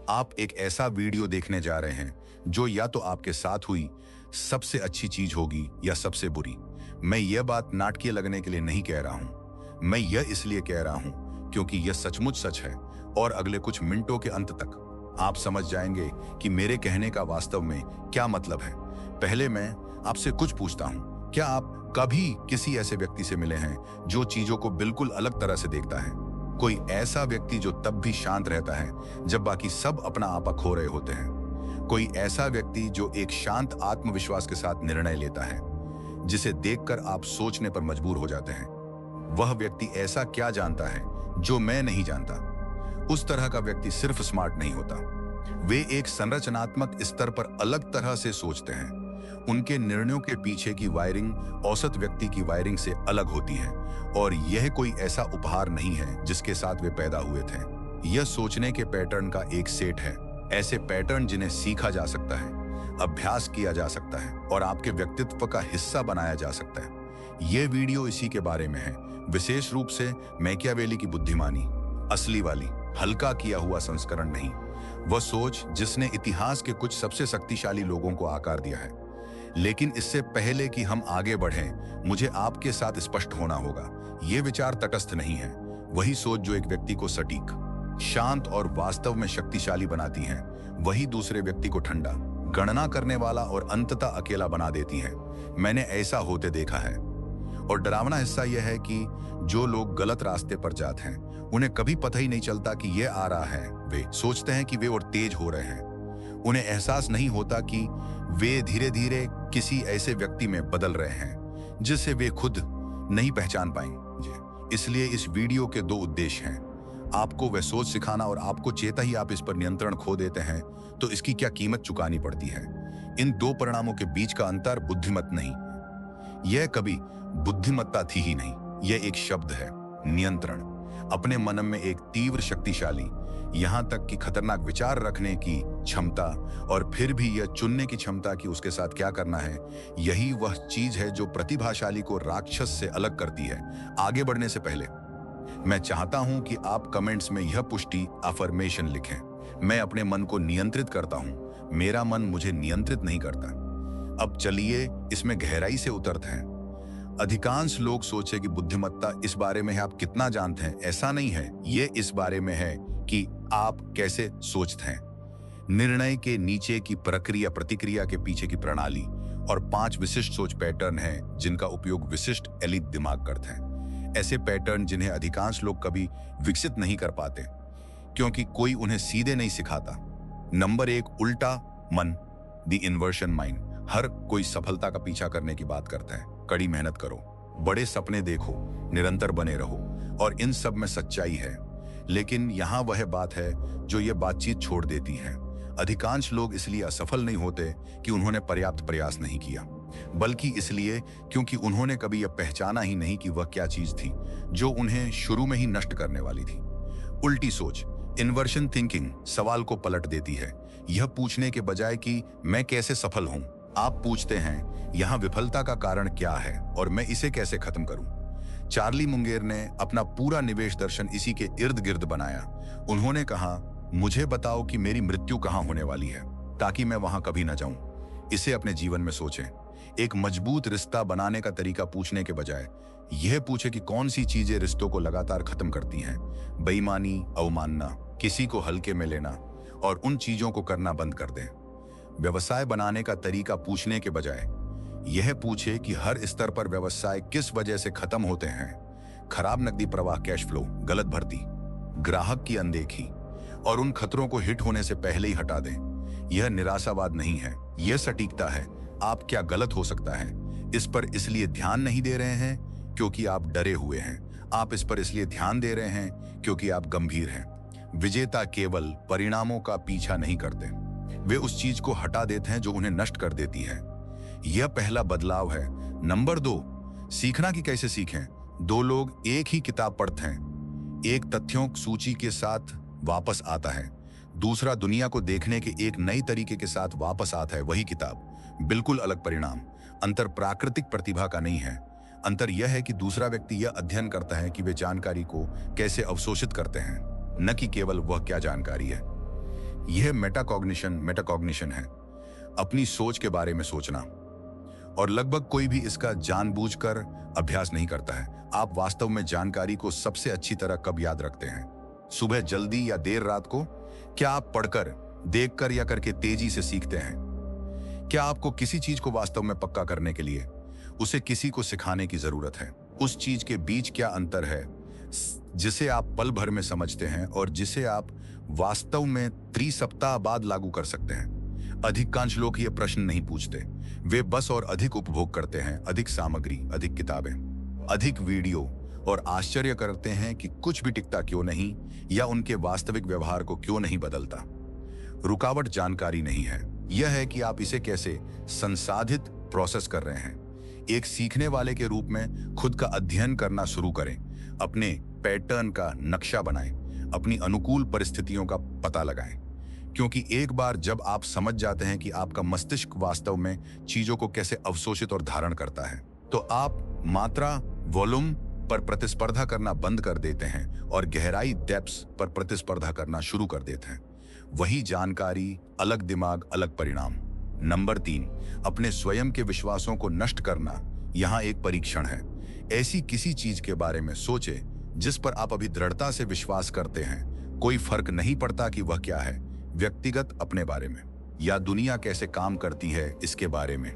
आप एक ऐसा वीडियो देखने जा रहे हैं जो या तो आपके साथ हुई सबसे अच्छी चीज होगी या सबसे बुरी। मैं यह बात नाटकीय लगने के लिए नहीं कह रहा हूं, मैं यह इसलिए कह रहा हूं क्योंकि यह सचमुच सच है और अगले कुछ मिनटों के अंत तक आप समझ जाएंगे कि मेरे कहने का वास्तव में क्या मतलब है। पहले मैं आपसे कुछ पूछता हूं, क्या आप कभी किसी ऐसे व्यक्ति से मिले हैं जो चीजों को बिल्कुल अलग तरह से देखता है? कोई ऐसा व्यक्ति जो तब भी शांत रहता है जब बाकी सब अपना आपा खो रहे होते हैं। कोई ऐसा व्यक्ति जो एक शांत आत्मविश्वास के साथ निर्णय लेता है जिसे देखकर आप सोचने पर मजबूर हो जाते हैं। वह व्यक्ति ऐसा क्या जानता है जो मैं नहीं जानता? उस तरह का व्यक्ति सिर्फ स्मार्ट नहीं होता, वे एक संरचनात्मक स्तर पर अलग तरह से सोचते हैं। उनके निर्णयों के पीछे की वायरिंग औसत व्यक्ति की वायरिंग से अलग होती है और यह कोई ऐसा उपहार नहीं है जिसके साथ वे पैदा हुए थे। यह सोचने के पैटर्न का एक सेट है, ऐसे पैटर्न जिन्हें सीखा जा सकता है, अभ्यास किया जा सकता है और आपके व्यक्तित्व का हिस्सा बनाया जा सकता है। यह वीडियो इसी के बारे में है, विशेष रूप से मैकियावेली की बुद्धिमानी, असली वाली, हल्का किया हुआ संस्करण नहीं। वह सोच जिसने इतिहास के कुछ सबसे शक्तिशाली लोगों को आकार दिया है। लेकिन इससे पहले कि हम आगे बढ़ें, मुझे आपके साथ स्पष्ट होना होगा, ये विचार तटस्थ नहीं है। वही सोच जो एक व्यक्ति को सटीक, शांत और वास्तव में शक्तिशाली बनाती है, वही दूसरे व्यक्ति को ठंडा, गणना करने वाला और अंततः अकेला बना देती है। मैंने ऐसा होते देखा है। और डरावना हिस्सा यह है कि जो लोग गलत रास्ते पर जाते हैं उन्हें कभी पता ही नहीं चलता कि यह आ रहा है। वे सोचते हैं कि वे और तेज हो रहे हैं। उन्हें एहसास नहीं होता कि वे धीरे धीरे किसी ऐसे व्यक्ति में बदल रहे हैं जिसे वे खुद नहीं पहचान पाएंगे। इसलिए इस वीडियो के दो उद्देश्य हैं, आपको वह सोच सिखाना और आपको चेता ही आप इस पर नियंत्रण खो देते हैं तो इसकी क्या कीमत चुकानी पड़ती है। इन दो परिणामों के बीच का अंतर बुद्धिमत नहीं, यह कभी बुद्धिमत्ता थी ही नहीं। यह एक शब्द है, नियंत्रण। अपने मन में एक तीव्र, शक्तिशाली, यहां तक कि खतरनाक विचार रखने की क्षमता और फिर भी यह चुनने की क्षमता कि उसके साथ क्या करना है। यही वह चीज है जो प्रतिभाशाली को राक्षस से अलग करती है। आगे बढ़ने से पहले मैं चाहता हूं कि आप कमेंट्स में यह पुष्टि अफर्मेशन लिखें, मैं अपने मन को नियंत्रित करता हूं, मेरा मन मुझे नियंत्रित नहीं करता। अब चलिए इसमें गहराई से उतरते हैं। अधिकांश लोग सोचे कि बुद्धिमत्ता इस बारे में है आप कितना जानते हैं। ऐसा नहीं है, यह इस बारे में है कि आप कैसे सोचते हैं, निर्णय के नीचे की प्रक्रिया, प्रतिक्रिया के पीछे की प्रणाली। और 5 विशिष्ट सोच पैटर्न हैं जिनका उपयोग विशिष्ट एलिट दिमाग करते हैं। ऐसे पैटर्न जिन्हें अधिकांश लोग कभी विकसित नहीं कर पाते क्योंकि कोई उन्हें सीधे नहीं सिखाता। नंबर 1, उल्टा मन, द इन्वर्शन माइंड। हर कोई सफलता का पीछा करने की बात करता है। कड़ी मेहनत करो, बड़े सपने देखो, निरंतर बने रहो, और इन सब में सच्चाई है। लेकिन यहाँ वह बात है जो यह बातचीत छोड़ देती है। अधिकांश लोग इसलिए असफल नहीं होते कि उन्होंने पर्याप्त प्रयास नहीं किया, बल्कि इसलिए क्योंकि उन्होंने कभी यह पहचाना ही नहीं कि वह क्या चीज थी जो उन्हें शुरू में ही नष्ट करने वाली थी। उल्टी सोच, इन्वर्शन थिंकिंग, सवाल को पलट देती है। यह पूछने के बजाय कि मैं कैसे सफल हूं, आप पूछते हैं यहां विफलता का कारण क्या है और मैं इसे कैसे खत्म करूं। चार्ली मुंगेर ने अपना पूरा निवेश दर्शन इसी के इर्द गिर्द बनाया। उन्होंने कहा, मुझे बताओ कि मेरी मृत्यु कहां होने वाली है ताकि मैं वहां कभी न जाऊं। इसे अपने जीवन में सोचें। एक मजबूत रिश्ता बनाने का तरीका पूछने के बजाय यह पूछे कि कौन सी चीजें रिश्तों को लगातार खत्म करती हैं। बेईमानी, अवमानना, किसी को हल्के में लेना, और उन चीजों को करना बंद कर दें। व्यवसाय बनाने का तरीका पूछने के बजाय यह पूछे कि हर स्तर पर व्यवसाय किस वजह से खत्म होते हैं। खराब नकदी प्रवाह, कैश फ्लो, गलत भर्ती, ग्राहक की अनदेखी, और उन खतरों को हिट होने से पहले ही हटा दें। यह निराशावाद नहीं है, यह सटीकता है। आप क्या गलत हो सकता है इस पर इसलिए ध्यान नहीं दे रहे हैं क्योंकि आप डरे हुए हैं। आप इस पर इसलिए ध्यान दे रहे हैं क्योंकि आप गंभीर हैं। विजेता केवल परिणामों का पीछा नहीं करते, वे उस चीज को हटा देते हैं जो उन्हें नष्ट कर देती है। यह पहला बदलाव है। नंबर 2, सीखना कि कैसे सीखें। 2 लोग एक ही किताब पढ़ते हैं, एक तथ्यों सूची के साथ वापस आता है, दूसरा दुनिया को देखने के एक नई तरीके के साथ वापस आता है। वही किताब, बिल्कुल अलग परिणाम। अंतर प्राकृतिक प्रतिभा का नहीं है, अंतर यह है कि दूसरा व्यक्ति यह अध्ययन करता है कि वे जानकारी को कैसे अवशोषित करते हैं, न कि केवल वह क्या जानकारी है। यह मेटाकॉग्निशन है, अपनी सोच के बारे में सोचना। और लगभग कोई भी इसका जानबूझकर अभ्यास नहीं करता है। आप वास्तव में जानकारी को सबसे अच्छी तरह कब याद रखते हैं? सुबह जल्दी या देर रात को? क्या आप पढ़कर, देखकर या करके तेजी से सीखते हैं? क्या आपको किसी चीज को वास्तव में पक्का करने के लिए उसे किसी को सिखाने की जरूरत है? उस चीज के बीच क्या अंतर है जिसे आप पल भर में समझते हैं और जिसे आप वास्तव में त्रिसप्ताह बाद लागू कर सकते हैं? अधिकांश लोग ये प्रश्न नहीं पूछते। वे बस और अधिक उपभोग करते हैं, अधिक सामग्री, अधिक किताबें, अधिक वीडियो, और आश्चर्य करते हैं कि कुछ भी टिकता क्यों नहीं या उनके वास्तविक व्यवहार को क्यों नहीं बदलता। रुकावट जानकारी नहीं है, यह है कि आप इसे कैसे संसाधित प्रोसेस कर रहे हैं। एक सीखने वाले के रूप में खुद का अध्ययन करना शुरू करें, अपने पैटर्न का नक्शा बनाएं, अपनी अनुकूल परिस्थितियों का पता लगाएं। क्योंकि एक बार जब आप समझ जाते हैं कि आपका मस्तिष्क वास्तव में चीजों को कैसे अवशोषित और धारण करता है, तो आप मात्रा, वॉल्यूम पर प्रतिस्पर्धा करना बंद कर देते हैं और गहराई, डेप्थ्स पर प्रतिस्पर्धा करना शुरू कर देते हैं। वही जानकारी, अलग दिमाग, अलग परिणाम। नंबर 3, अपने स्वयं के विश्वासों को नष्ट करना। यहाँ एक परीक्षण है। ऐसी किसी चीज के बारे में सोचे जिस पर आप अभी दृढ़ता से विश्वास करते हैं। कोई फर्क नहीं पड़ता कि वह क्या है, व्यक्तिगत अपने बारे में या दुनिया कैसे काम करती है इसके बारे में।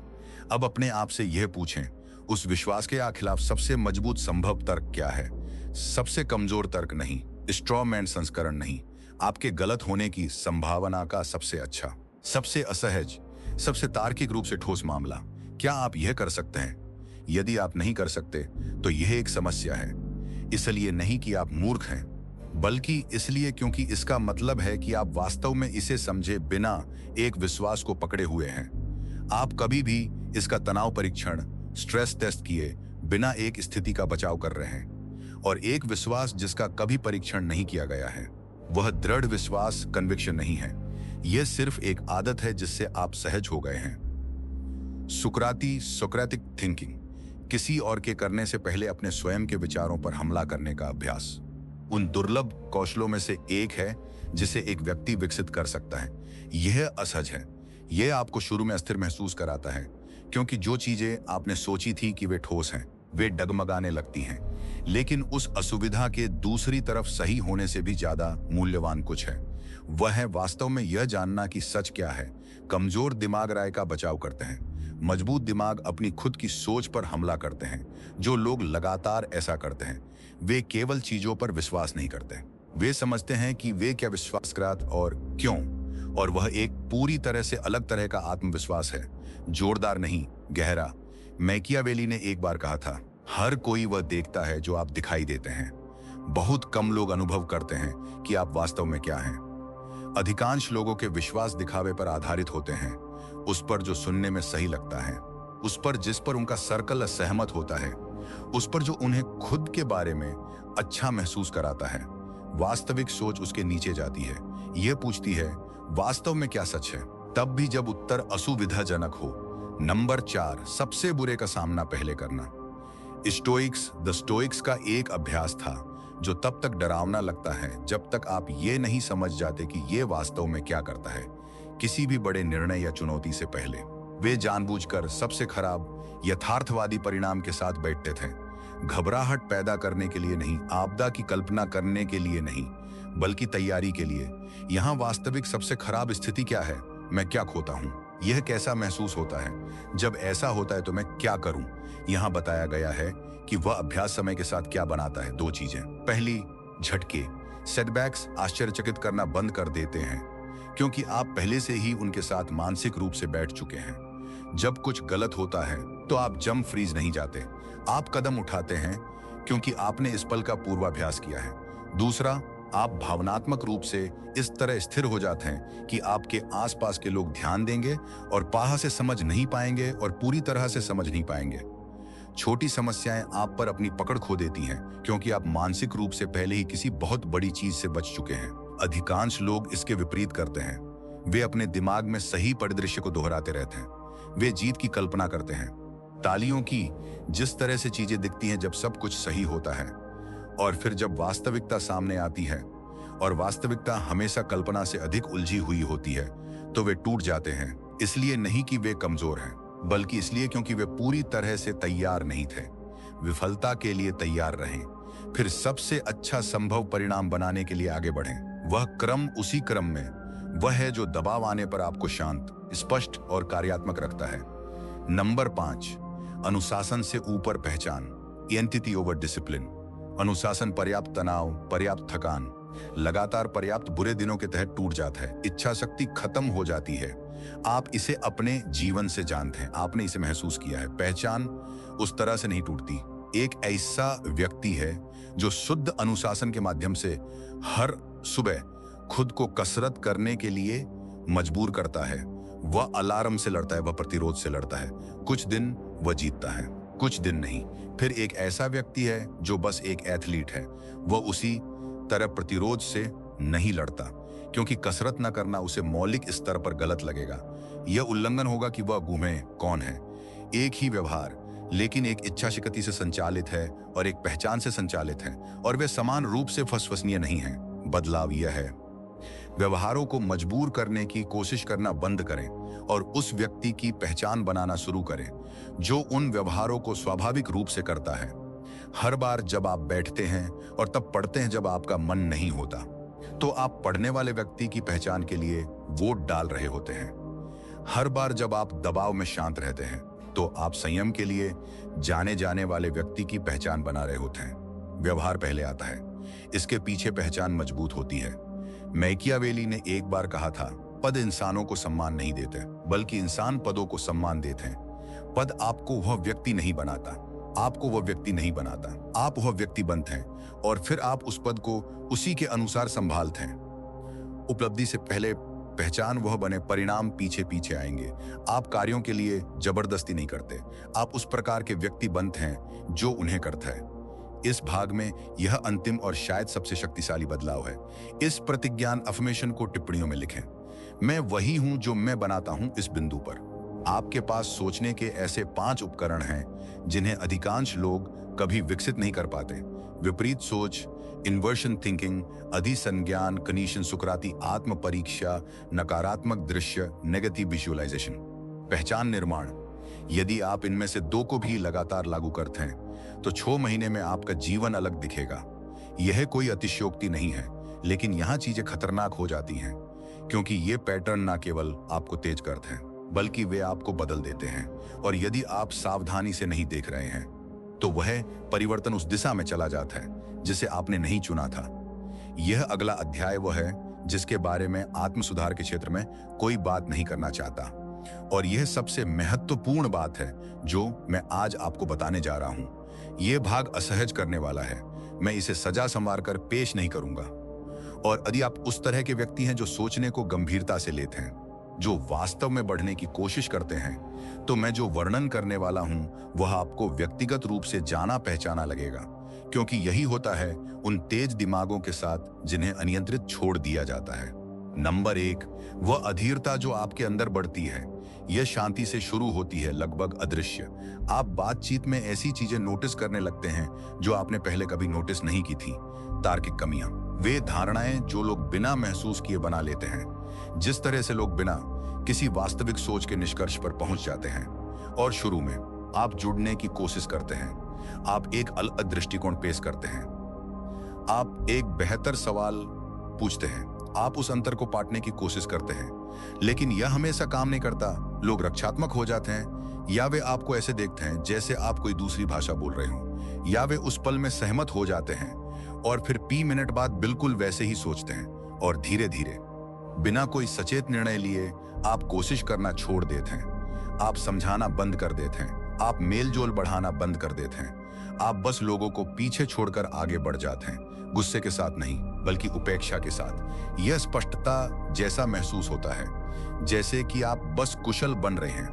अब अपने आप से यह पूछें, उस विश्वास के खिलाफ सबसे मजबूत संभव तर्क क्या है? सबसे कमजोर तर्क नहीं, स्ट्रॉ मैन संस्करण नहीं, आपके गलत होने की संभावना का सबसे अच्छा, सबसे असहज, सबसे तार्किक रूप से ठोस मामला। क्या आप यह कर सकते हैं? यदि आप नहीं कर सकते तो यह एक समस्या है। इसलिए नहीं कि आप मूर्ख हैं, बल्कि इसलिए क्योंकि इसका मतलब है कि आप वास्तव में इसे समझे बिना एक विश्वास को पकड़े हुए हैं। आप कभी भी इसका तनाव परीक्षण, स्ट्रेस टेस्ट किए बिना एक स्थिति का बचाव कर रहे हैं। और एक विश्वास जिसका कभी परीक्षण नहीं किया गया है, वह दृढ़ विश्वास, कन्विक्शन नहीं है। यह सिर्फ एक आदत है जिससे आप सहज हो गए हैं। सोक्रेटिक थिंकिंग, किसी और के करने से पहले अपने स्वयं के विचारों पर हमला करने का अभ्यास, उन दुर्लभ कौशलों में से एक है जिसे एक व्यक्ति विकसित कर सकता है। यह असहज है। यह आपको शुरू में अस्थिर महसूस कराता है, क्योंकि जो चीजें आपने सोची थी कि वे ठोस हैं, वे डगमगाने लगती हैं। लेकिन उस असुविधा के दूसरी तरफ सही होने से भी ज्यादा मूल्यवान कुछ है। वह है वास्तव में यह जानना कि सच क्या है। कमजोर दिमाग राय का बचाव करते हैं, मजबूत दिमाग अपनी खुद की सोच पर हमला करते हैं। जो लोग लगातार ऐसा करते हैं, वे केवल चीजों पर विश्वास नहीं करते, वे समझते हैं कि वे क्या विश्वासघात और क्यों। और वह एक पूरी तरह से अलग तरह का आत्मविश्वास है, जोरदार नहीं, गहरा। मैकियावेली ने एक बार कहा था, हर कोई वह देखता है जो आप दिखाई देते हैं। बहुत कम लोग अनुभव करते हैं कि आप वास्तव में क्या हैं। अधिकांश लोगों के विश्वास दिखावे पर आधारित होते हैं, उस पर जो सुनने में सही लगता है, उस पर जिस पर उनका सर्कल सहमत होता है, उस पर जो उन्हें खुद के बारे में अच्छा महसूस कराता है। वास्तविक सोच उसके नीचे जाती है, यह पूछती है वास्तव में क्या सच है, तब भी जब उत्तर असुविधाजनक हो। नंबर 4, सबसे बुरे का सामना पहले करना। द स्टोइक्स का एक अभ्यास था जो तब तक डरावना लगता है जब तक आप ये नहीं समझ जाते कि ये वास्तव में क्या करता है। किसी भी बड़े निर्णय या चुनौती से पहले वे जानबूझकर सबसे खराब यथार्थवादी परिणाम के साथ बैठते थे। घबराहट पैदा करने के लिए नहीं, आपदा की कल्पना करने के लिए नहीं, बल्कि तैयारी के लिए। यहाँ वास्तविक सबसे खराब स्थिति क्या है, मैं क्या खोता हूँ, यह कैसा महसूस होता है, जब ऐसा होता है तो मैं क्या करूं। यहाँ बताया गया है कि वह अभ्यास समय के साथ क्या बनाता है। 2 चीजें। पहली, झटके, सेटबैक्स आश्चर्यचकित करना बंद कर देते हैं, क्योंकि आप पहले से ही उनके साथ मानसिक रूप से बैठ चुके हैं। जब कुछ गलत होता है तो आप जंप फ्रीज नहीं जाते, आप कदम उठाते हैं क्योंकि आपने इस पल का पूर्वाभ्यास किया है। दूसरा, आप भावनात्मक रूप से इस तरह स्थिर हो जाते हैं कि आपके आसपास के लोग ध्यान देंगे और पाहा से समझ नहीं पाएंगे और पूरी तरह से समझ नहीं पाएंगे। छोटी समस्याएं आप पर अपनी पकड़ खो देती हैं, क्योंकि आप मानसिक रूप से पहले ही किसी बहुत बड़ी चीज से बच चुके हैं। अधिकांश लोग इसके विपरीत करते हैं। वे अपने दिमाग में सही परिदृश्य को दोहराते रहते हैं। वे जीत की कल्पना करते हैं, तालियों की, जिस तरह से चीजें दिखती हैं जब सब कुछ सही होता है। और फिर जब वास्तविकता सामने आती है, और वास्तविकता हमेशा कल्पना से अधिक उलझी हुई होती है तो वे टूट जाते हैं, इसलिए नहीं कि वे कमजोर हैं, बल्कि इसलिए क्योंकि वे पूरी तरह से तैयार नहीं थे। विफलता के लिए तैयार रहें, फिर सबसे अच्छा संभव परिणाम बनाने के लिए आगे बढ़ें। वह क्रम उसी क्रम में वह है जो दबाव आने पर आपको शांत, स्पष्ट और कार्यात्मक रखता है। नंबर 5, अनुशासन से ऊपर पहचान, एंटिटी ओवर डिसिप्लिन। अनुशासन पर्याप्त तनाव, पर्याप्त थकान, लगातार पर्याप्त बुरे दिनों के तहत टूट जाता है। इच्छा शक्ति खत्म हो जाती है। आप इसे अपने जीवन से जानते हैं, आपने इसे महसूस किया है। पहचान उस तरह से नहीं टूटती। एक ऐसा व्यक्ति है जो शुद्ध अनुशासन के माध्यम से हर सुबह खुद को कसरत करने के लिए मजबूर करता है। वह अलार्म से लड़ता है, वह प्रतिरोध से लड़ता है। कुछ दिन वह जीतता है, कुछ दिन नहीं। फिर एक ऐसा व्यक्ति है जो बस एक एथलीट है। वह उसी तरह प्रतिरोध से नहीं लड़ता, क्योंकि कसरत न करना उसे मौलिक स्तर पर गलत लगेगा। यह उल्लंघन होगा कि वह घूमे कौन है। एक ही व्यवहार लेकिन एक इच्छा शक्ति से संचालित है और एक पहचान से संचालित है, और वे समान रूप से फसफसनीय नहीं हैं। बदलाव यह है, व्यवहारों को मजबूर करने की कोशिश करना बंद करें और उस व्यक्ति की पहचान बनाना शुरू करें जो उन व्यवहारों को स्वाभाविक रूप से करता है। हर बार जब आप बैठते हैं और तब पढ़ते हैं जब आपका मन नहीं होता, तो आप पढ़ने वाले व्यक्ति की पहचान के लिए वोट डाल रहे होते हैं। हर बार जब आप दबाव में शांत रहते हैं, तो आप संयम के लिए जाने जाने वाले व्यक्ति की पहचान बना रहे होते हैं। व्यवहार पहले आता है, इसके पीछे पहचान मजबूत होती है। मैकियावेली ने एक बार कहा था, पद इंसानों को सम्मान नहीं देते, बल्कि इंसान पदों को सम्मान देते हैं। पद आपको वह व्यक्ति नहीं बनाता, आपको वह व्यक्ति नहीं बनाता, आप वह व्यक्ति बनते हैं और फिर आप उस पद को उसी के अनुसार संभालते हैं। उपलब्धि से पहले पहचान वह बने, परिणाम पीछे पीछे आएंगे। आप कार्यों के लिए जबरदस्ती नहीं करते, आप उस प्रकार के व्यक्ति बनते हैं जो उन्हें करता है। इस भाग में यह अंतिम और शायद सबसे शक्तिशाली बदलाव है। इस प्रतिज्ञान अफर्मेशन को टिप्पणियों में लिखें। मैं वही हूं जो मैं बनाता हूं। इस बिंदु पर आपके पास सोचने के ऐसे 5 उपकरण हैं जिन्हें अधिकांश लोग कभी विकसित नहीं कर पाते। विपरीत सोच, इन्वर्शन थिंकिंग, अधिसंज्ञान, कनीशन, सुकराती आत्म परीक्षा, नकारात्मक दृश्य, नेगेटिव विजुअलाइजेशन। पहचान निर्माण, यदि आप इनमें से 2 को भी लगातार लागू करते हैं तो 6 महीने में आपका जीवन अलग दिखेगा। यह कोई अतिशयोक्ति नहीं है, लेकिन यहां चीजें खतरनाक हो जाती हैं, क्योंकि ये पैटर्न न केवल आपको तेज करते हैं बल्कि वे आपको बदल देते हैं। और यदि आप सावधानी से नहीं देख रहे हैं तो वह परिवर्तन उस दिशा में चला जाता है जिसे आपने नहीं चुना था। यह अगला अध्याय वह है जिसके बारे में आत्म सुधार के क्षेत्र में कोई बात नहीं करना चाहता, और यह सबसे महत्वपूर्ण बात है जो मैं आज आपको बताने जा रहा हूं। यह भाग असहज करने वाला है। मैं इसे सजा संवार कर पेश नहीं करूंगा। और यदि आप उस तरह के व्यक्ति हैं जो सोचने को गंभीरता से लेते हैं, जो वास्तव में बढ़ने की कोशिश करते हैं, तो मैं जो वर्णन करने वाला हूं वह आपको व्यक्तिगत रूप से जाना पहचाना लगेगा, क्योंकि यही होता है उन तेज दिमागों के साथ जिन्हें अनियंत्रित छोड़ दिया जाता है। नंबर 1, वह अधीरता जो आपके अंदर बढ़ती है। यह शांति से शुरू होती है, लगभग अदृश्य। आप बातचीत में ऐसी चीजें नोटिस करने लगते हैं जो आपने पहले कभी नोटिस नहीं की थी। तार्किक कमियां, वे धारणाएं जो लोग बिना महसूस किए बना लेते हैं, जिस तरह से लोग बिना किसी वास्तविक सोच के निष्कर्ष पर पहुंच जाते हैं। और शुरू में आप जुड़ने की कोशिश करते हैं, आप एक अलग दृष्टिकोण पेश करते हैं, आप एक बेहतर सवाल पूछते हैं, आप उस अंतर को पाटने की कोशिश करते हैं, लेकिन यह हमेशा काम नहीं करता। लोग रक्षात्मक हो जाते हैं, या वे आपको ऐसे देखते हैं जैसे आप कोई दूसरी भाषा बोल रहे हो, या वे उस पल में सहमत हो जाते हैं और फिर p मिनट बाद बिल्कुल वैसे ही सोचते हैं। और धीरे धीरे बिना कोई सचेत निर्णय लिए आप कोशिश करना छोड़ देते हैं, आप समझाना बंद कर देते हैं, आप मेलजोल बढ़ाना बंद कर देते हैं, आप बस लोगों को पीछे छोड़कर आगे बढ़ जाते हैं, गुस्से के साथ नहीं बल्कि उपेक्षा के साथ। यह स्पष्टता जैसा महसूस होता है जैसे कि आप बस कुशल बन रहे हैं,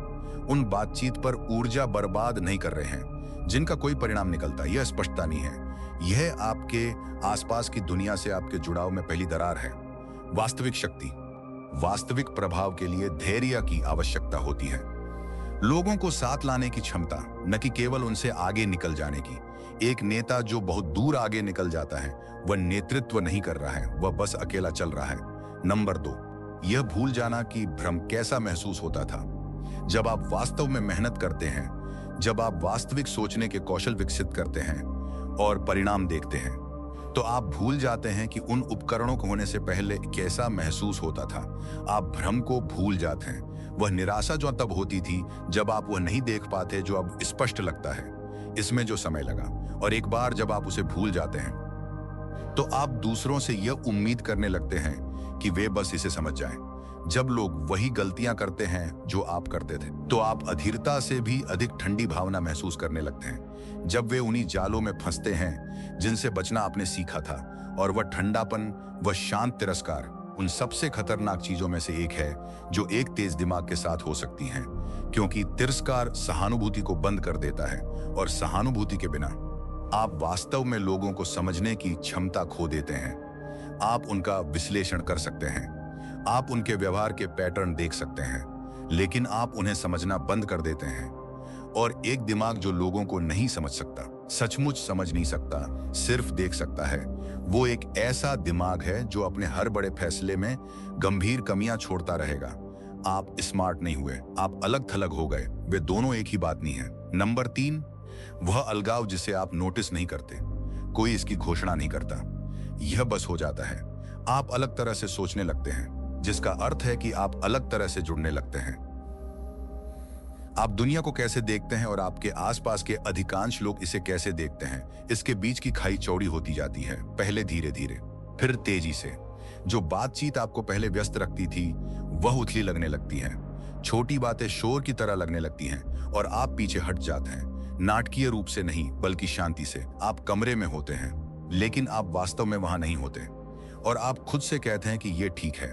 उन बातचीत पर ऊर्जा बर्बाद नहीं कर रहे हैं जिनका कोई परिणाम निकलता। यह स्पष्टता नहीं है, यह आपके आसपास की दुनिया से आपके जुड़ाव में पहली दरार है। वास्तविक शक्ति, वास्तविक प्रभाव के लिए धैर्य की आवश्यकता होती है। लोगों को साथ लाने की क्षमता, न कि केवल उनसे आगे निकल जाने की। एक नेता जो बहुत दूर आगे निकल जाता है वह नेतृत्व नहीं कर रहा है, वह बस अकेला चल रहा है। नंबर 2, यह भूल जाना कि भ्रम कैसा महसूस होता था। जब आप वास्तव में मेहनत करते हैं, जब आप वास्तविक सोचने के कौशल विकसित करते हैं और परिणाम देखते हैं, तो आप भूल जाते हैं कि उन उपकरणों को होने से पहले कैसा महसूस होता था। आप भ्रम को भूल जाते हैं। वह निराशा जो तब होती थी जब आप वह नहीं देख पाते जो अब स्पष्ट लगता है। इसमें जो समय लगा, और एक बार जब आप उसे भूल जाते हैं तो आप दूसरों से यह उम्मीद करने लगते हैं कि वे बस इसे समझ जाएं। जब लोग वही गलतियां करते हैं जो आप करते थे, तो आप अधीरता से भी अधिक ठंडी भावना महसूस करने लगते हैं। जब वे उन्हीं जालों में फंसते हैं जिनसे बचना आपने सीखा था, और वह ठंडापन, वह शांत तिरस्कार उन सबसे खतरनाक चीजों में से एक है जो एक तेज दिमाग के साथ हो सकती हैं, क्योंकि तिरस्कार सहानुभूति को बंद कर देता है, और सहानुभूति के बिना आप वास्तव में लोगों को समझने की क्षमता खो देते हैं। आप उनका विश्लेषण कर सकते हैं, आप उनके व्यवहार के पैटर्न देख सकते हैं, लेकिन आप उन्हें समझना बंद कर देते हैं। और एक दिमाग जो लोगों को नहीं समझ सकता, सचमुच समझ नहीं सकता, सिर्फ देख सकता है, वो एक ऐसा दिमाग है जो अपने हर बड़े फैसले में गंभीर कमियां छोड़ता रहेगा। आप स्मार्ट नहीं हुए, आप अलग थलग हो गए, वे दोनों एक ही बात नहीं है। नंबर 3, वह अलगाव जिसे आप नोटिस नहीं करते। कोई इसकी घोषणा नहीं करता, यह बस हो जाता है। आप अलग तरह से सोचने लगते हैं, जिसका अर्थ है कि आप अलग तरह से जुड़ने लगते हैं। आप दुनिया को कैसे देखते हैं और आपके आसपास के अधिकांश लोग इसे कैसे देखते हैं, इसके बीच की खाई चौड़ी होती जाती है। पहले धीरे धीरे, फिर तेजी से। जो बातचीत आपको पहले व्यस्त रखती थी, वह उथली लगने लगती है। छोटी बातें शोर की तरह लगने लगती हैं और आप पीछे हट जाते हैं। नाटकीय रूप से नहीं, बल्कि शांति से। आप कमरे में होते हैं, लेकिन आप वास्तव में वहां नहीं होते, और आप खुद से कहते हैं कि यह ठीक है।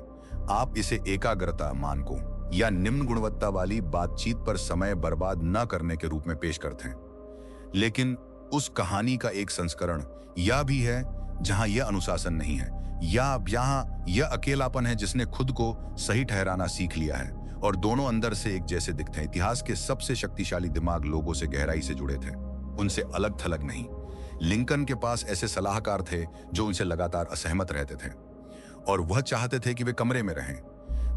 आप इसे एकाग्रता, मान को या निम्न गुणवत्ता वाली बातचीत पर समय बर्बाद न करने के रूप में पेश करते हैं। लेकिन उस कहानी का एक संस्करण यह भी है जहां यह अनुशासन नहीं है, या यहां यह अकेलापन है जिसने खुद को सही ठहराना सीख लिया है, और दोनों अंदर से एक जैसे दिखते हैं। इतिहास के सबसे शक्तिशाली दिमाग लोगों से गहराई से जुड़े थे, उनसे अलग थलग नहीं। लिंकन के पास ऐसे सलाहकार थे जो उनसे लगातार असहमत रहते थे, और वह चाहते थे कि वे कमरे में रहें।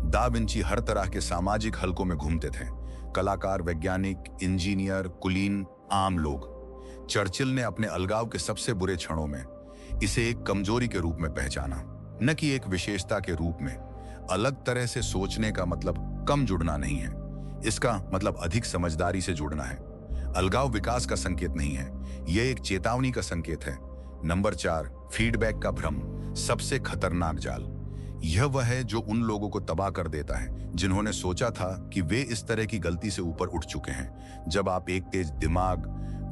दा विंची हर तरह के सामाजिक हलकों में घूमते थे, कलाकार, वैज्ञानिक, इंजीनियर, कुलीन, आम लोग। चर्चिल ने अपने अलगाव के सबसे बुरे क्षणों में इसे एक कमजोरी के रूप में पहचाना, न कि एक विशेषता के रूप में। अलग तरह से सोचने का मतलब कम जुड़ना नहीं है, इसका मतलब अधिक समझदारी से जुड़ना है। अलगाव विकास का संकेत नहीं है, यह एक चेतावनी का संकेत है। नंबर 4, फीडबैक का भ्रम, सबसे खतरनाक जाल। यह वह है जो उन लोगों को तबाह कर देता है जिन्होंने सोचा था कि वे इस तरह की गलती से ऊपर उठ चुके हैं। जब आप एक तेज दिमाग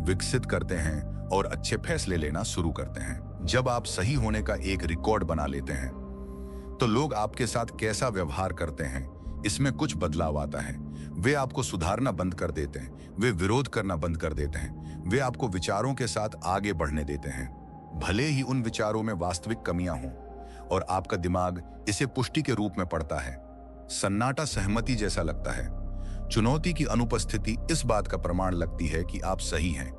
विकसित करते हैं और अच्छे फैसले लेना शुरू करते हैं, जब आप सही होने का एक रिकॉर्ड बना लेते हैं, तो लोग आपके साथ कैसा व्यवहार करते हैं इसमें कुछ बदलाव आता है। वे आपको सुधारना बंद कर देते हैं, वे विरोध करना बंद कर देते हैं, वे आपको विचारों के साथ आगे बढ़ने देते हैं, भले ही उन विचारों में वास्तविक कमियां हों, और आपका दिमाग इसे पुष्टि के रूप में पढ़ता है। सन्नाटा सहमति जैसा लगता है। चुनौती की अनुपस्थिति इस बात का प्रमाण लगती है कि आप सही हैं,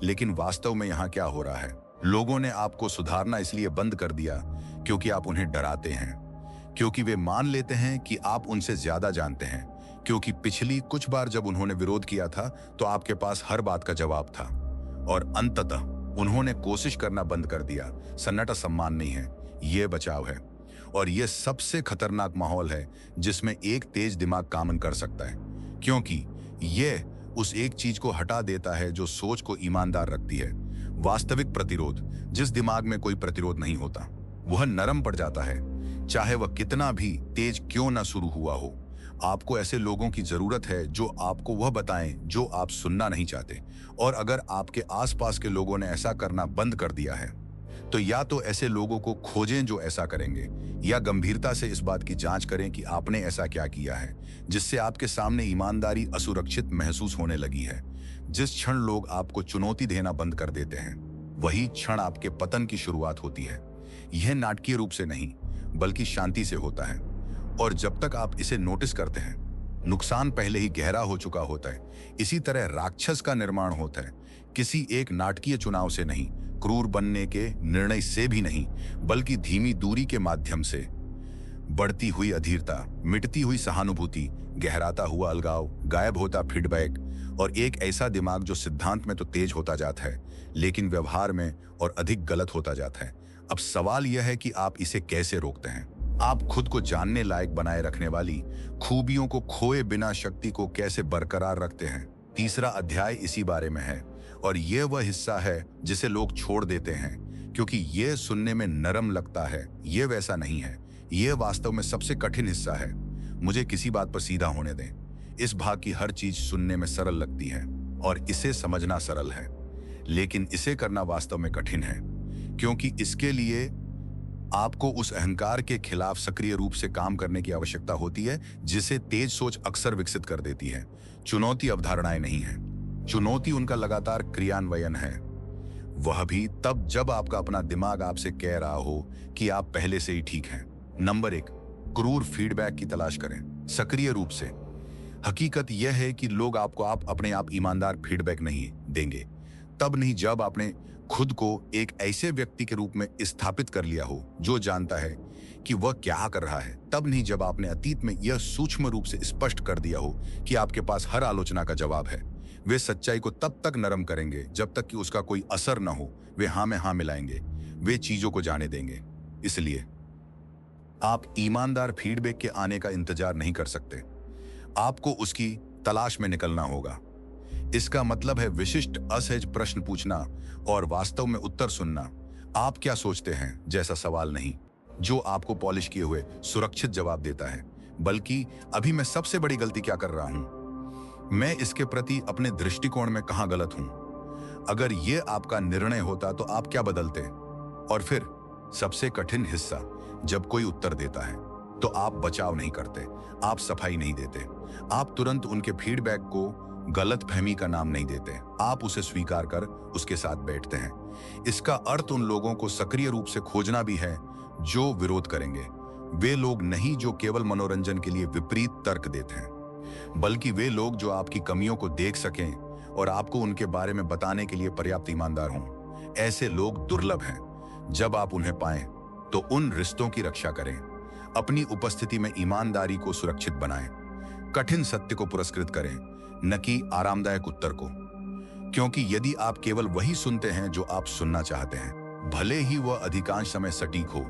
लेकिन वास्तव में यहाँ क्या हो रहा है? लोगों ने आपको सुधारना इसलिए बंद कर दिया क्योंकि आप उन्हें डराते हैं, क्योंकि वे मान लेते हैं कि आप उनसे ज्यादा जानते हैं, क्योंकि पिछली कुछ बार जब उन्होंने विरोध किया था तो आपके पास हर बात का जवाब था, और अंततः उन्होंने कोशिश करना बंद कर दिया। सन्नाटा सम्मान नहीं है, यह बचाव है, और यह सबसे खतरनाक माहौल है जिसमें एक तेज दिमाग काम कर सकता है, क्योंकि यह उस एक चीज को हटा देता है जो सोच को ईमानदार रखती है। वास्तविक प्रतिरोध, जिस दिमाग में कोई प्रतिरोध नहीं होता, वह नरम पड़ जाता है, चाहे वह कितना भी तेज क्यों ना शुरू हुआ हो। आपको ऐसे लोगों की जरूरत है जो आपको वह बताएं जो आप सुनना नहीं चाहते, और अगर आपके आसपास के लोगों ने ऐसा करना बंद कर दिया है, तो या तो ऐसे लोगों को खोजें जो ऐसा करेंगे, या गंभीरता से इस बात की जांच करें कि आपने ऐसा क्या किया है जिससे आपके सामने ईमानदारी असुरक्षित महसूस होने लगी है। जिस क्षण लोग आपको चुनौती देना बंद कर देते हैं, वही क्षण आपके पतन की शुरुआत होती है। यह नाटकीय रूप से नहीं, बल्कि शांति से होता है, और जब तक आप इसे नोटिस करते हैं, नुकसान पहले ही गहरा हो चुका होता है। इसी तरह राक्षस का निर्माण होता है किसी एक नाटकीय चुनाव से नहीं, क्रूर बनने के निर्णय से भी नहीं, बल्कि धीमी दूरी के माध्यम से। बढ़ती हुई अधीरता, मिटती हुई सहानुभूति, गहराता हुआ अलगाव, गायब होता फीडबैक और एक ऐसा दिमाग जो सिद्धांत में तो तेज होता जाता है लेकिन व्यवहार में और अधिक गलत होता जाता है। अब सवाल यह है कि आप इसे कैसे रोकते हैं। आप खुद को जानने लायक बनाए रखने वाली खूबियों को खोए बिना शक्ति को कैसे बरकरार रखते हैं। तीसरा अध्याय इसी बारे में है और यह वह हिस्सा है जिसे लोग छोड़ देते हैं क्योंकि यह सुनने में नरम लगता है। यह वैसा नहीं है, यह वास्तव में सबसे कठिन हिस्सा है। मुझे किसी बात पर सीधा होने दें। इस भाग की हर चीज सुनने में सरल लगती है और इसे समझना सरल है, लेकिन इसे करना वास्तव में कठिन है क्योंकि इसके लिए आपको उस अहंकार के खिलाफ सक्रिय रूप से काम करने की आवश्यकता होती है जिसे तेज सोच अक्सर विकसित कर देती है। चुनौती अवधारणाएं नहीं है, चुनौती उनका लगातार क्रियान्वयन है, वह भी तब जब आपका अपना दिमाग आपसे कह रहा हो कि आप पहले से ही ठीक हैं। नंबर 1, क्रूर फीडबैक की तलाश करें सक्रिय रूप से। हकीकत यह है कि लोग आपको अपने आप ईमानदार फीडबैक नहीं देंगे, तब नहीं जब आपने खुद को एक ऐसे व्यक्ति के रूप में स्थापित कर लिया हो जो जानता है कि वह क्या कर रहा है, तब नहीं जब आपने अतीत में यह सूक्ष्म रूप से स्पष्ट कर दिया हो कि आपके पास हर आलोचना का जवाब है। वे सच्चाई को तब तक नरम करेंगे जब तक कि उसका कोई असर न हो। वे हाँ में हाँ मिलाएंगे, वे चीजों को जाने देंगे। इसलिए आप ईमानदार फीडबैक के आने का इंतजार नहीं कर सकते, आपको उसकी तलाश में निकलना होगा। इसका मतलब है विशिष्ट असहज प्रश्न पूछना और वास्तव में उत्तर सुनना। आप क्या सोचते हैं जैसा सवाल नहीं जो आपको पॉलिश किए हुए सुरक्षित जवाब देता है, बल्कि अभी मैं सबसे बड़ी गलती क्या कर रहा हूं, मैं इसके प्रति अपने दृष्टिकोण में कहां गलत हूं। अगर यह आपका निर्णय होता तो आप क्या बदलते। और फिर सबसे कठिन हिस्सा, जब कोई उत्तर देता है तो आप बचाव नहीं करते, आप सफाई नहीं देते, आप तुरंत उनके फीडबैक को गलतफहमी का नाम नहीं देते, आप उसे स्वीकार कर उसके साथ बैठते हैं। इसका अर्थ उन लोगों को सक्रिय रूप से खोजना भी है जो विरोध करेंगे। वे लोग नहीं जो केवल मनोरंजन के लिए विपरीत तर्क देते हैं, बल्कि वे लोग जो आपकी कमियों को देख सकें और आपको उनके बारे में बताने के लिए पर्याप्त ईमानदार हों। ऐसे लोग दुर्लभ हैं। जब आप उन्हें पाएं तो उन रिश्तों की रक्षा करें, अपनी उपस्थिति में ईमानदारी को सुरक्षित बनाएं, कठिन सत्य को पुरस्कृत करें, न कि आरामदायक उत्तर को। क्योंकि यदि आप केवल वही सुनते हैं जो आप सुनना चाहते हैं, भले ही वह अधिकांश समय सटीक हो,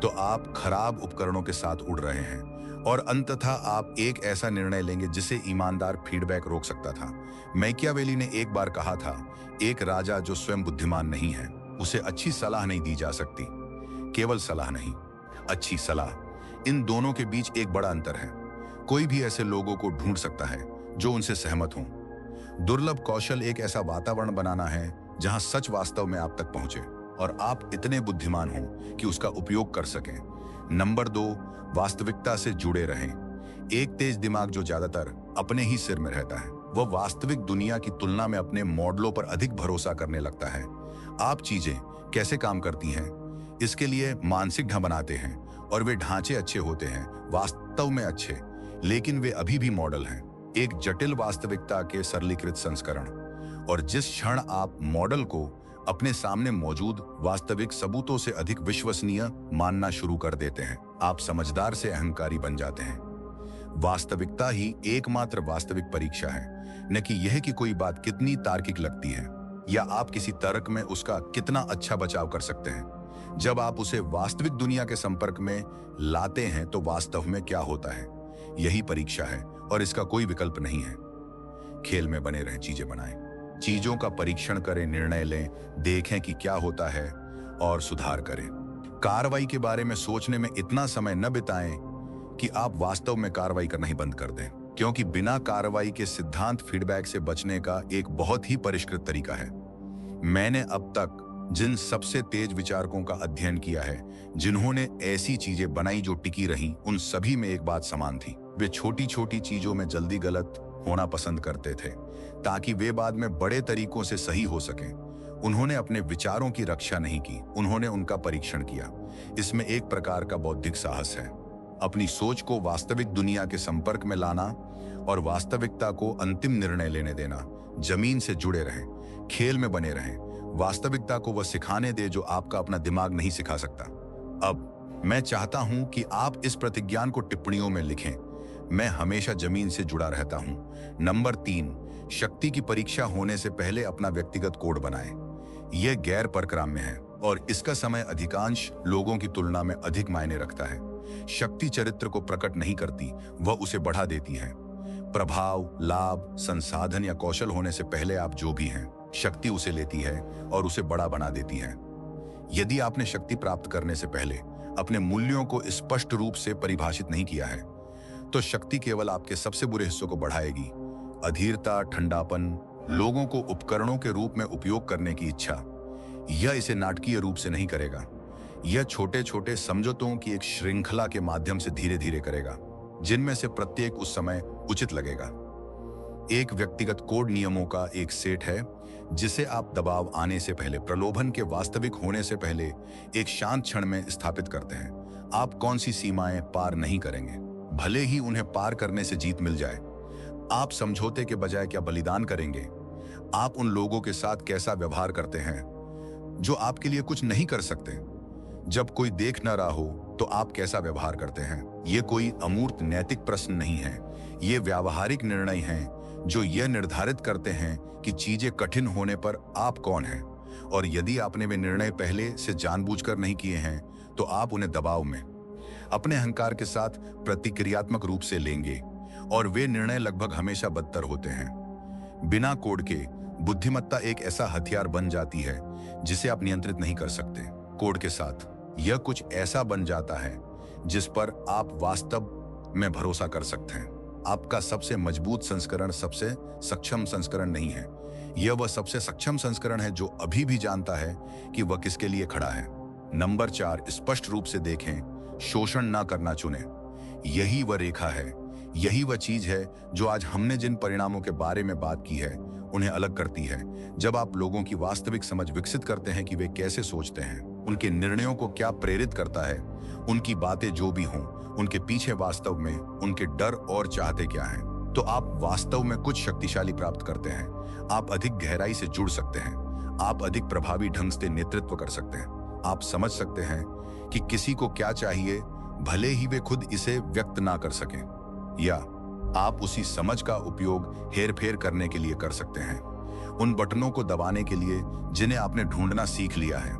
तो आप खराब उपकरणों के साथ उड़ रहे हैं और अंततः आप एक ऐसा निर्णय लेंगे जिसे ईमानदार फीडबैक रोक सकता था। मैकियावेली ने एक बार कहा था, एक राजा जो स्वयं बुद्धिमान नहीं है उसे अच्छी सलाह नहीं दी जा सकती। केवल सलाह नहीं, अच्छी सलाह, इन दोनों के बीच एक बड़ा अंतर है। कोई भी ऐसे लोगों को ढूंढ सकता है जो उनसे सहमत हों। दुर्लभ कौशल एक ऐसा वातावरण बनाना है जहां सच वास्तव में आप तक पहुंचे और आप इतने बुद्धिमान हों कि उसका उपयोग कर सकें। नंबर 2, वास्तविकता से जुड़े रहें। एक तेज दिमाग जो ज्यादातर अपने ही सिर में रहता है, वह वास्तविक दुनिया की तुलना में अपने मॉडलों पर अधिक भरोसा करने लगता है। आप चीजें कैसे काम करती हैं इसके लिए मानसिक ढांचा बनाते हैं और वे ढांचे अच्छे होते हैं, वास्तव में अच्छे, लेकिन वे अभी भी मॉडल हैं, एक जटिल वास्तविकता के सरलीकृत संस्करण। और जिस क्षण आप मॉडल को अपने सामने मौजूद वास्तविक सबूतों से अधिक विश्वसनीय मानना शुरू कर देते हैं, आप समझदार से अहंकारी बन जाते हैं। वास्तविकता ही एकमात्र वास्तविक परीक्षा है, न कि यह कि कोई बात कितनी तार्किक लगती है या आप किसी तर्क में उसका कितना अच्छा बचाव कर सकते हैं। जब आप उसे वास्तविक दुनिया के संपर्क में लाते हैं तो वास्तव में क्या होता है, यही परीक्षा है और इसका कोई विकल्प नहीं है। खेल में बने रहें, चीजें बनाएं, चीजों का परीक्षण करें, निर्णय लें, देखें कि क्या होता है और सुधार करें। कार्रवाई के बारे में सोचने में इतना समय न बिताएं कि आप वास्तव में कार्रवाई करना ही बंद कर दें, क्योंकि बिना कार्रवाई के सिद्धांत फीडबैक से बचने का एक बहुत ही परिष्कृत तरीका है। मैंने अब तक जिन सबसे तेज विचारकों का अध्ययन किया है, जिन्होंने ऐसी चीजें बनाई जो टिकी रहीं, उन सभी में एक बात समान थी। वे छोटी छोटी चीजों में जल्दी गलत होना पसंद करते थे ताकि वे बाद में बड़े तरीकों से सही हो सकें। उन्होंने अपने विचारों की रक्षा नहीं की, उन्होंने उनका परीक्षण किया। इसमें एक प्रकार का बौद्धिक साहस है। अपनी सोच को वास्तविक दुनिया के संपर्क में लाना और वास्तविकता को अंतिम निर्णय लेने देना। जमीन से जुड़े रहें, खेल में बने रहें, वास्तविकता को वह सिखाने दे जो आपका अपना दिमाग नहीं सिखा सकता। अब मैं चाहता हूं कि आप इस प्रतिज्ञान को टिप्पणियों में लिखें। मैं हमेशा जमीन से जुड़ा रहता हूं। नंबर 3, शक्ति की परीक्षा होने से पहले अपना व्यक्तिगत कोड बनाएं। यह गैर परक्राम्य है और इसका समय अधिकांश लोगों की तुलना में अधिक मायने रखता है। शक्ति चरित्र को प्रकट नहीं करती, वह उसे बढ़ा देती है। प्रभाव, लाभ, संसाधन या कौशल होने से पहले आप जो भी हैं, शक्ति उसे लेती है और उसे बड़ा बना देती है। यदि आपने शक्ति प्राप्त करने से पहले अपने मूल्यों को स्पष्ट रूप से परिभाषित नहीं किया है, तो शक्ति केवल आपके सबसे बुरे हिस्सों को बढ़ाएगी। अधीरता, ठंडापन, लोगों को उपकरणों के रूप में उपयोग करने की इच्छा, यह इसे नाटकीय रूप से नहीं करेगा। यह छोटे छोटे समझौतों की एक श्रृंखला के माध्यम से धीरे धीरे करेगा, जिनमें से प्रत्येक उस समय उचित लगेगा। एक व्यक्तिगत कोड नियमों का एक सेट है जिसे आप दबाव आने से पहले, प्रलोभन के वास्तविक होने से पहले एक शांत क्षण में स्थापित करते हैं। आप कौन सी सीमाएं पार नहीं करेंगे, भले ही उन्हें पार करने से जीत मिल जाए। आप समझौते के बजाय क्या बलिदान करेंगे? आप उन लोगों के साथ कैसा व्यवहार करते हैं जो आपके लिए कुछ नहीं कर सकते? जब कोई देख न रहा हो तो आप कैसा व्यवहार करते हैं? ये कोई अमूर्त नैतिक प्रश्न नहीं है, ये व्यावहारिक निर्णय हैं जो यह निर्धारित करते हैं कि चीजें कठिन होने पर आप कौन हैं। और यदि आपने वे निर्णय पहले से जानबूझकर नहीं किए हैं तो आप उन्हें दबाव में, अपने अहंकार के साथ प्रतिक्रियात्मक रूप से लेंगे और वे निर्णय लगभग हमेशा बदतर होते हैं। बिना कोड के बुद्धिमत्ता एक ऐसा हथियार बन जाती है जिसे आप नियंत्रित नहीं कर सकते। कोड के साथ यह कुछ ऐसा बन जाता है जिस पर आप वास्तव में भरोसा कर सकते हैं। आपका सबसे मजबूत संस्करण सबसे सक्षम संस्करण नहीं है, यह वह सबसे सक्षम संस्करण है जो अभी भी जानता है कि वह किसके लिए खड़ा है। नंबर 4, स्पष्ट रूप से देखें, शोषण ना करना चुनें। यही वह रेखा है, यही वह चीज है जो आज हमने जिन परिणामों के बारे में बात की है उन्हें अलग करती है। जब आप लोगों की वास्तविक समझ विकसित करते हैं कि वे कैसे सोचते हैं, उनके निर्णयों को क्या प्रेरित करता है, उनकी बातें जो भी हों, उनके पीछे वास्तव में उनके डर और चाहते क्या हैं, तो आप वास्तव में कुछ शक्तिशाली प्राप्त करते हैं। आप अधिक गहराई से जुड़ सकते हैं, आप अधिक प्रभावी ढंग से नेतृत्व कर सकते हैं। आप समझ सकते हैं कि किसी को क्या चाहिए, भले ही वे खुद इसे व्यक्त ना कर सकें, या आप उसी समझ का उपयोग हेरफेर करने के लिए कर सकते हैं, उन बटनों को दबाने के लिए जिन्हें आपने ढूंढना सीख लिया है,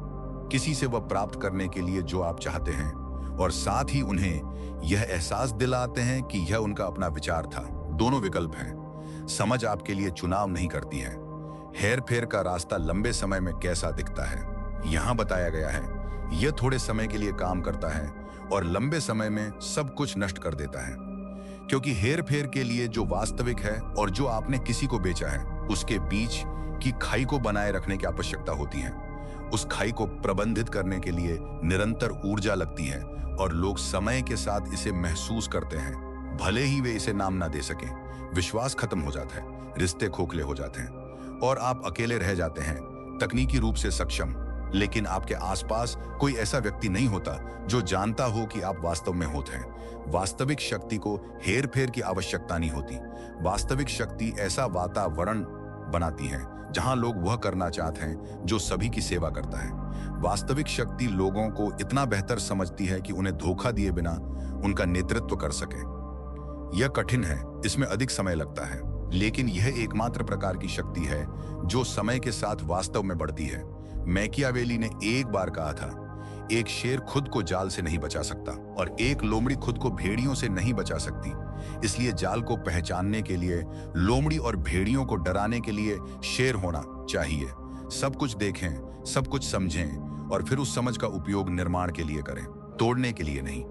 किसी से वह प्राप्त करने के लिए जो आप चाहते हैं, और साथ ही उन्हें यह एहसास दिलाते हैं कि यह उनका अपना विचार था। दोनों विकल्प हैं। समझ आपके लिए चुनाव नहीं करती है। हेरफेर का रास्ता लंबे समय में कैसा दिखता है यहां बताया गया है। यह थोड़े समय के लिए काम करता है और लंबे समय में सब कुछ नष्ट कर देता है, क्योंकि हेरफेर के लिए जो वास्तविक है और जो आपने किसी को बेचा है, उसके बीच की खाई को बनाए रखने की आवश्यकता होती है। उस खाई को प्रबंधित करने के लिए निरंतर ऊर्जा लगती है और लोग समय के साथ इसे महसूस करते हैं, भले ही वे इसे नाम ना दे सकें। विश्वास खत्म हो जाता है, रिश्ते खोखले हो जाते हैं और आप अकेले रह जाते हैं, तकनीकी रूप से सक्षम, लेकिन आपके आसपास कोई ऐसा व्यक्ति नहीं होता जो जानता हो कि आप वास्तव में होते हैं। वास्तविक शक्ति को हेरफेर की आवश्यकता नहीं होती। वास्तविक शक्ति ऐसा वातावरण बनाती है जहां लोग वह करना चाहते हैं जो सभी की सेवा करता है। वास्तविक शक्ति लोगों को इतना बेहतर समझती है कि उन्हें धोखा दिए बिना उनका नेतृत्व कर सके। यह कठिन है, इसमें अधिक समय लगता है, लेकिन यह एकमात्र प्रकार की शक्ति है जो समय के साथ वास्तव में बढ़ती है। मैकियावेली ने एक बार कहा था, एक शेर खुद को जाल से नहीं बचा सकता और एक लोमड़ी खुद को भेड़ियों से नहीं बचा सकती। इसलिए जाल को पहचानने के लिए लोमड़ी और भेड़ियों को डराने के लिए शेर होना चाहिए। सब कुछ देखें, सब कुछ समझें और फिर उस समझ का उपयोग निर्माण के लिए करें, तोड़ने के लिए नहीं।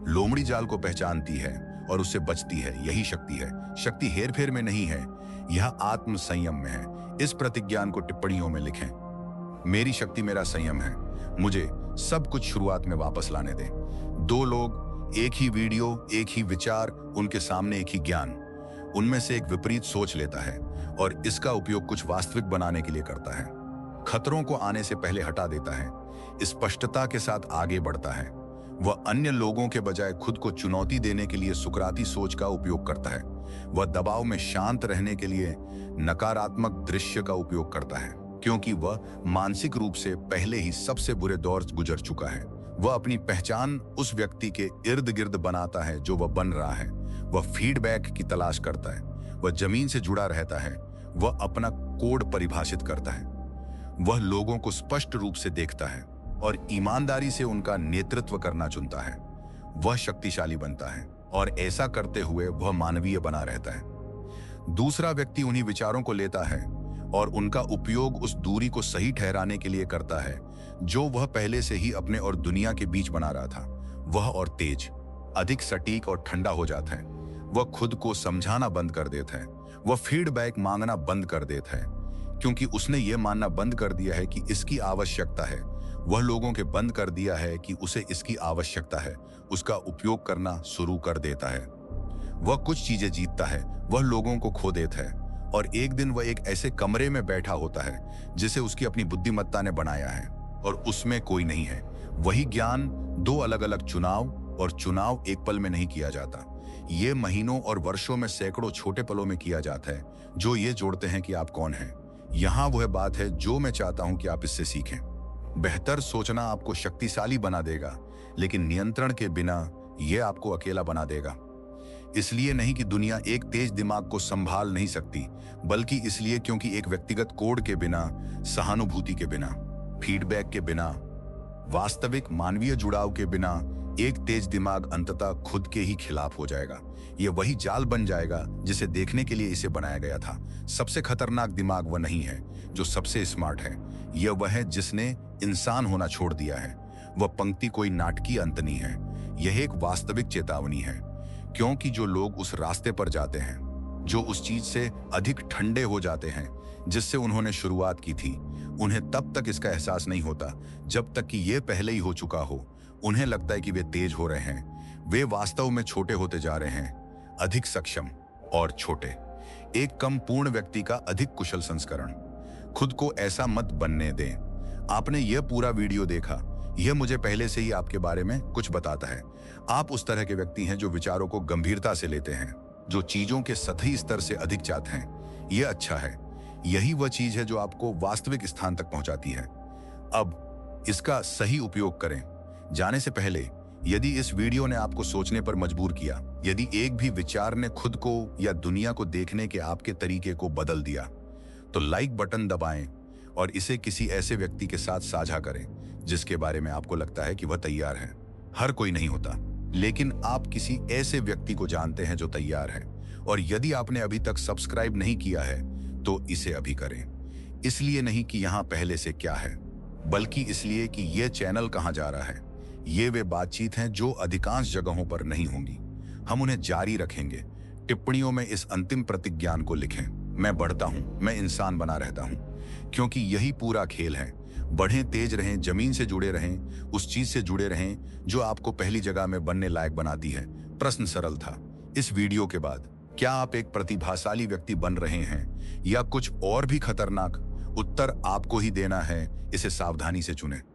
लोमड़ी जाल को पहचानती है और उससे बचती है, यही शक्ति है। शक्ति हेरफेर में नहीं है, यह आत्म संयम में है। इस प्रतिज्ञान को टिप्पणियों में लिखें। मेरी शक्ति मेरा संयम है। मुझे सब कुछ शुरुआत में वापस लाने दें। दो लोग, एक ही वीडियो, एक ही विचार, उनके सामने एक ही ज्ञान। उनमें से एक विपरीत सोच लेता है और इसका उपयोग कुछ वास्तविक बनाने के लिए करता है। खतरों को आने से पहले हटा देता है, स्पष्टता के साथ आगे बढ़ता है। वह अन्य लोगों के बजाय खुद को चुनौती देने के लिए सुकराती सोच का उपयोग करता है। वह दबाव में शांत रहने के लिए नकारात्मक दृश्य का उपयोग करता है, क्योंकि वह मानसिक रूप से पहले ही सबसे बुरे दौर गुजर चुका है। वह अपनी पहचान उस व्यक्ति के इर्द गिर्द बनाता है जो वह बन रहा है। वह फीडबैक की तलाश करता है। वह जमीन से जुड़ा रहता है। वह अपना कोड परिभाषित करता है। वह लोगों को स्पष्ट रूप से देखता है और ईमानदारी से उनका नेतृत्व करना चुनता है। वह शक्तिशाली बनता है और ऐसा करते हुए वह मानवीय बना रहता है। दूसरा व्यक्ति उन्हीं विचारों को लेता है और उनका उपयोग उस दूरी को सही ठहराने के लिए करता है जो वह पहले से ही अपने और दुनिया के बीच बना रहा था। वह और तेज, अधिक सटीक और ठंडा हो जाता है। वह खुद को समझाना बंद कर देता है। वह फीडबैक मांगना बंद कर देता है, क्योंकि उसने ये मानना बंद कर दिया है कि इसकी आवश्यकता है। वह लोगों के बंद कर दिया है कि उसे इसकी आवश्यकता है। उसका उपयोग करना शुरू कर देता है। वह कुछ चीजें जीतता है, वह लोगों को खो देता है, और एक दिन वह एक ऐसे कमरे में बैठा होता है जिसे उसकी अपनी बुद्धिमत्ता ने बनाया है और उसमें कोई नहीं है। वही ज्ञान दो अलग अलग चुनाव, और चुनाव एक पल में नहीं किया जाता। ये महीनों और वर्षों में सैकड़ों छोटे पलों में किया जाता है जो ये जोड़ते हैं कि आप कौन हैं। यहाँ वह बात है जो मैं चाहता हूं कि आप इससे सीखें। बेहतर सोचना आपको शक्तिशाली बना देगा, लेकिन नियंत्रण के बिना यह आपको अकेला बना देगा। इसलिए नहीं कि दुनिया एक तेज दिमाग को संभाल नहीं सकती, बल्कि इसलिए क्योंकि एक व्यक्तिगत कोड के बिना, सहानुभूति के बिना, फीडबैक के बिना, वास्तविक मानवीय जुड़ाव के बिना एक तेज दिमाग अंततः खुद के ही खिलाफ हो जाएगा। यह वही जाल बन जाएगा जिसे देखने के लिए इसे बनाया गया था। सबसे खतरनाक दिमाग वह नहीं है जो सबसे स्मार्ट है, यह वह है जिसने इंसान होना छोड़ दिया है। वह पंक्ति कोई नाटकीय अंत नहीं है, यह एक वास्तविक चेतावनी है, क्योंकि जो लोग उस रास्ते पर जाते हैं, जो उस चीज से अधिक ठंडे हो जाते हैं जिससे उन्होंने शुरुआत की थी, उन्हें तब तक इसका एहसास नहीं होता जब तक कि यह पहले ही हो चुका हो। उन्हें लगता है कि वे तेज हो रहे हैं, वे वास्तव में छोटे होते जा रहे हैं, अधिक सक्षम और छोटे, एक कम पूर्ण व्यक्ति का अधिक कुशल संस्करण। खुद को ऐसा मत बनने दें। आपने यह पूरा वीडियो देखा, यह मुझे पहले से ही आपके बारे में कुछ बताता है। आप उस तरह के व्यक्ति हैं जो विचारों को गंभीरता से लेते हैं, जो चीजों के सतही स्तर से अधिक चाहते हैं। यह अच्छा है, यही वह चीज है जो आपको वास्तविक स्थान तक पहुंचाती है। अब इसका सही उपयोग करें। जाने से पहले, यदि इस वीडियो ने आपको सोचने पर मजबूर किया, यदि एक भी विचार ने खुद को या दुनिया को देखने के आपके तरीके को बदल दिया, तो लाइक बटन दबाएं और इसे किसी ऐसे व्यक्ति के साथ साझा करें जिसके बारे में आपको लगता है कि वह तैयार है। हर कोई नहीं होता, लेकिन आप किसी ऐसे व्यक्ति को जानते हैं जो तैयार है। और यदि आपने अभी तक सब्सक्राइब नहीं किया है तो इसे अभी करें। इसलिए नहीं कि यहाँ पहले से क्या है, बल्कि इसलिए कि यह चैनल कहाँ जा रहा है। ये वे बातचीत हैं जो अधिकांश जगहों पर नहीं होंगी। हम उन्हें जारी रखेंगे। टिप्पणियों में इस अंतिम प्रतिज्ञान को लिखें, मैं बढ़ता हूं, मैं इंसान बना रहता हूं, क्योंकि यही पूरा खेल है। बढ़ें, तेज रहें, जमीन से जुड़े रहें, उस चीज से जुड़े रहें जो आपको पहली जगह में बनने लायक बनाती है। प्रश्न सरल था। इस वीडियो के बाद क्या आप एक प्रतिभाशाली व्यक्ति बन रहे हैं या कुछ और भी खतरनाक? उत्तर आपको ही देना है। इसे सावधानी से चुनें।